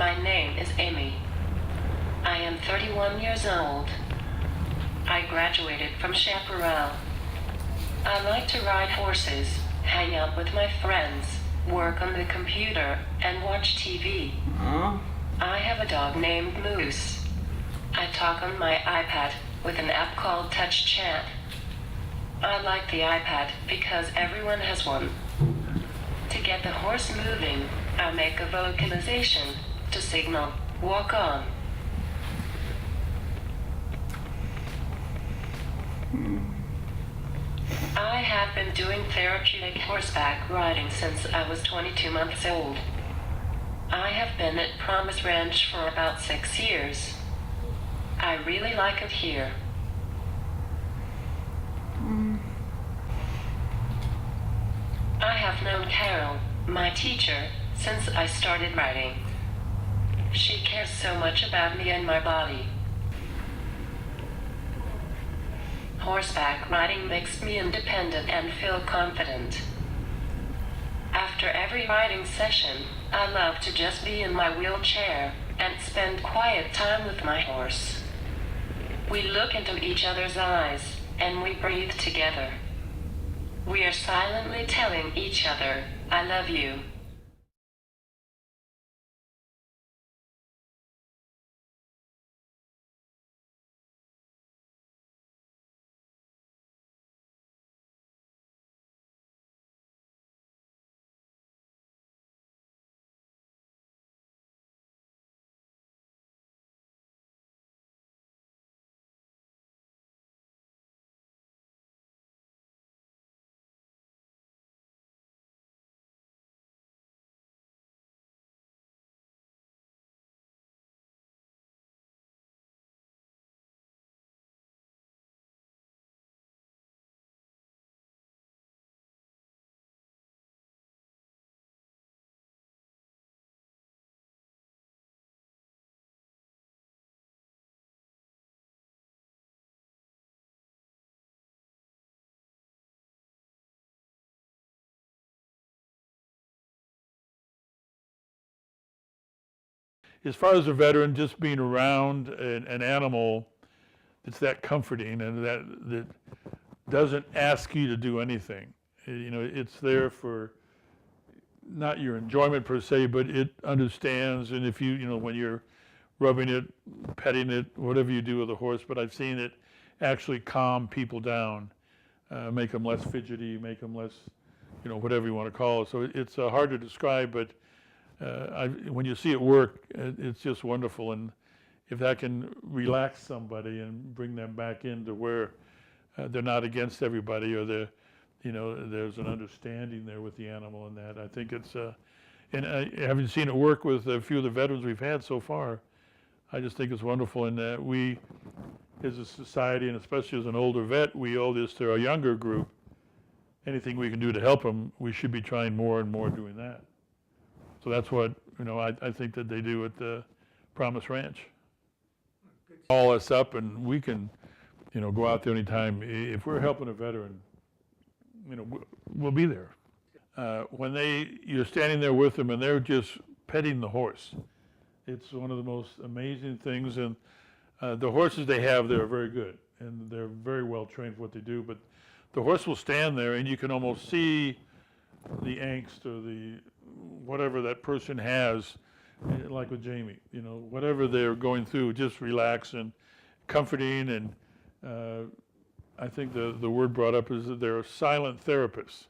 My name is Amy. I am 31 years old. I graduated from Chaparral. I like to ride horses, hang out with my friends, work on the computer, and watch TV. I have a dog named Moose. I talk on my iPad with an app called Touch Chat. I like the iPad because everyone has one. To get the horse moving, I make a vocalization to signal, walk on. I have been doing therapeutic horseback riding since I was 22 months old. I have been at Promise Ranch for about 6 years. I really like it here. I have known Carol, my teacher, since I started riding. She cares so much about me and my body. Horseback riding makes me independent and feel confident. After every riding session, I love to just be in my wheelchair and spend quiet time with my horse. We look into each other's eyes and we breathe together. We are silently telling each other, I love you. As far as a veteran, just being around an animal that's that comforting and that doesn't ask you to do anything. You know, it's there for not your enjoyment per se, but it understands. And if you know, when you're rubbing it, petting it, whatever you do with a horse, but I've seen it actually calm people down, make them less fidgety, make them less, you know, whatever you want to call it. So it's hard to describe, but when you see it work, it's just wonderful. And if that can relax somebody and bring them back into where they're not against everybody, or you know, there's an understanding there with the animal and that, I think it's, and having seen it work with a few of the veterans we've had so far, I just think it's wonderful. And we, as a society, and especially as an older vet, we owe this to our younger group. Anything we can do to help them, we should be trying more and more doing that. So that's what, you know, I think that they do at the Promise Ranch. Call us up and we can, you know, go out there anytime. If we're helping a veteran, you know, we'll be there. When you're standing there with them and they're just petting the horse, it's one of the most amazing things. And the horses they have, they're very good and they're very well trained for what they do. But the horse will stand there and you can almost see the angst or the whatever that person has, like with Jamie, you know, whatever they're going through, just relax and comforting. And I think the word brought up is that they're silent therapists.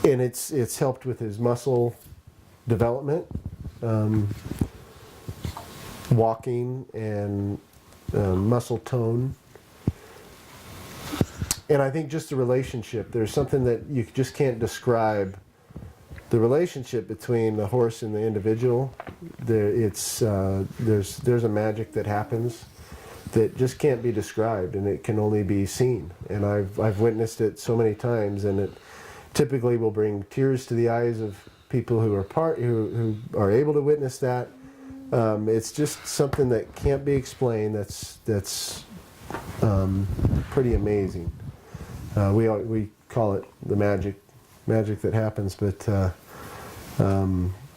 And it's helped with his muscle development, walking, and muscle tone. And I think just the relationship, there's something that you just can't describe the relationship between the horse and the individual, there's a magic that happens that just can't be described, and it can only be seen. And I've witnessed it so many times, and it typically will bring tears to the eyes of people who are able to witness that. It's just something that can't be explained. That's pretty amazing. We call it the magic that happens, but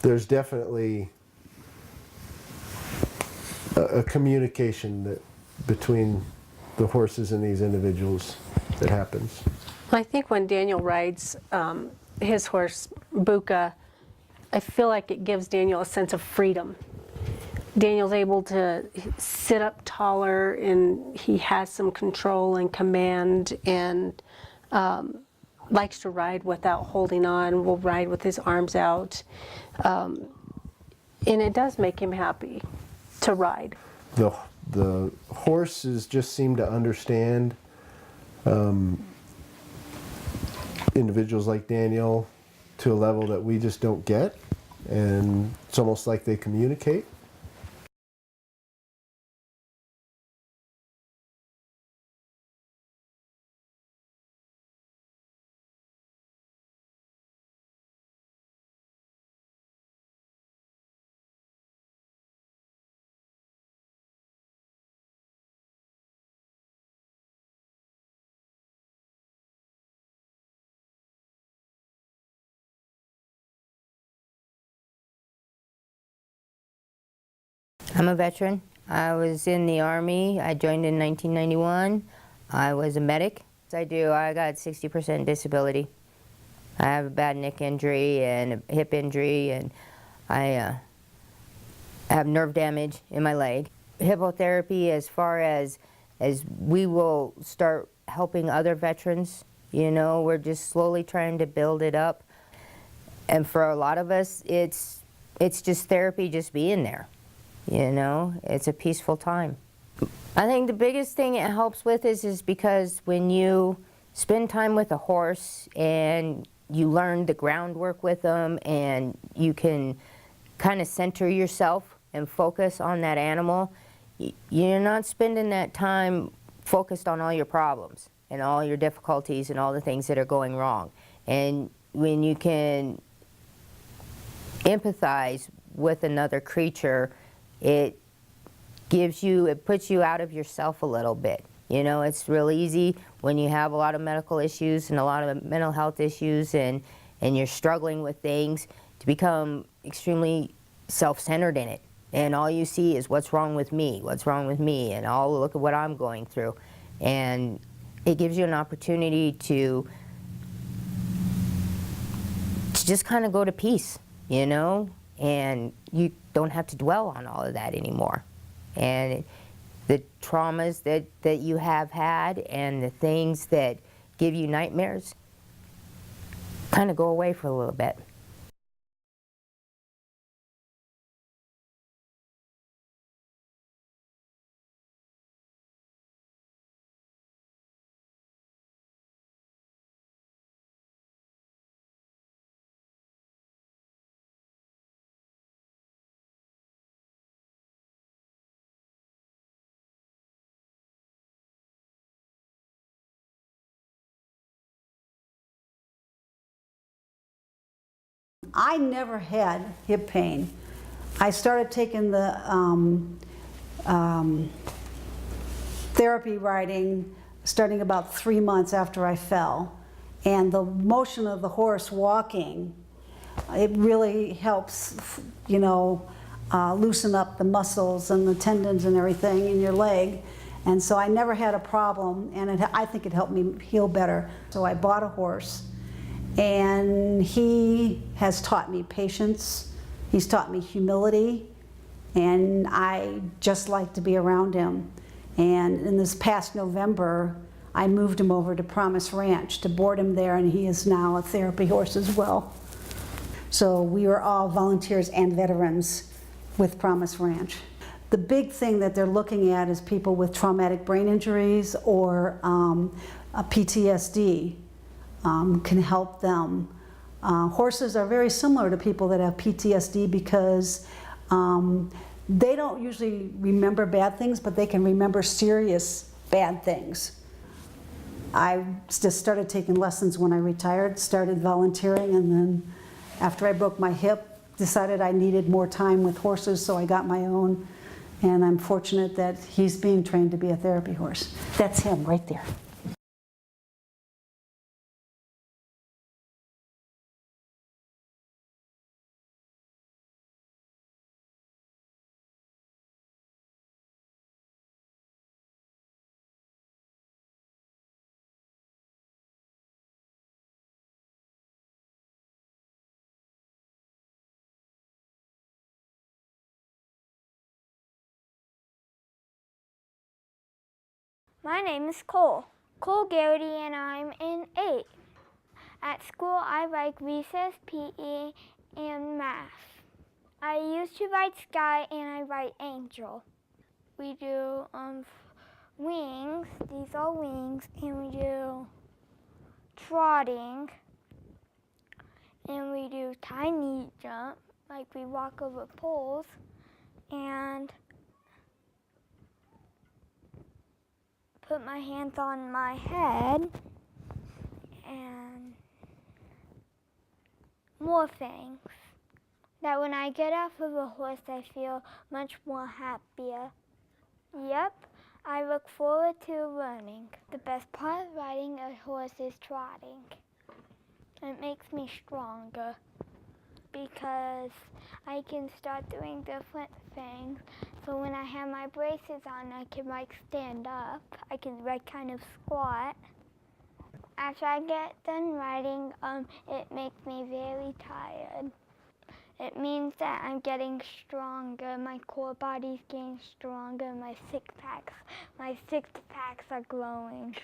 there's definitely a communication between the horses and these individuals that happens. I think when Daniel rides his horse, Buka, I feel like it gives Daniel a sense of freedom. Daniel's able to sit up taller, and he has some control and command, and likes to ride without holding on, will ride with his arms out. And it does make him happy to ride. The horses just seem to understand individuals like Daniel to a level that we just don't get, and it's almost like they communicate. I'm a veteran. I was in the Army. I joined in 1991. I was a medic. I got 60% disability. I have a bad neck injury and a hip injury, and I have nerve damage in my leg. Hippotherapy, as far as we will start helping other veterans, you know, we're just slowly trying to build it up. And for a lot of us, it's just therapy, just being there. You know, it's a peaceful time. I think the biggest thing it helps with is because when you spend time with a horse and you learn the groundwork with them, and you can kind of center yourself and focus on that animal, you're not spending that time focused on all your problems and all your difficulties and all the things that are going wrong. And when you can empathize with another creature, it puts you out of yourself a little bit. You know, it's real easy when you have a lot of medical issues and a lot of mental health issues, and you're struggling with things, to become extremely self-centered in it. And all you see is what's wrong with me, and oh, look at what I'm going through. And it gives you an opportunity to just kind of go to peace, you know? And you don't have to dwell on all of that anymore. And the traumas that you have had and the things that give you nightmares kind of go away for a little bit. I never had hip pain. I started taking the therapy riding starting about 3 months after I fell. And the motion of the horse walking, it really helps, you know, loosen up the muscles and the tendons and everything in your leg. And so I never had a problem, and I think it helped me heal better. So I bought a horse, and he has taught me patience. He's taught me humility, and I just like to be around him. And in this past November, I moved him over to Promise Ranch to board him there, and he is now a therapy horse as well. So we are all volunteers and veterans with Promise Ranch. The big thing that they're looking at is people with traumatic brain injuries or a PTSD can help them Horses are very similar to people that have PTSD because they don't usually remember bad things, but they can remember serious bad things. I just started taking lessons when I retired, started volunteering, and then after I broke my hip, decided I needed more time with horses, so I got my own. And I'm fortunate that he's being trained to be a therapy horse. That's him right there. My name is Cole Garrity, and I'm in 8. At school, I like recess, PE, and math. I used to write Sky, and I write Angel. We do wings, these are wings, and we do trotting, and we do tiny jump, like we walk over poles, and put my hands on my head, and more things. That when I get off of a horse, I feel much more happier. Yep, I look forward to learning. The best part of riding a horse is trotting. It makes me stronger because I can start doing different things. So when I have my braces on, I can like stand up. I can like kind of squat. After I get done riding, it makes me very tired. It means that I'm getting stronger. My core body's getting stronger. My six packs are growing.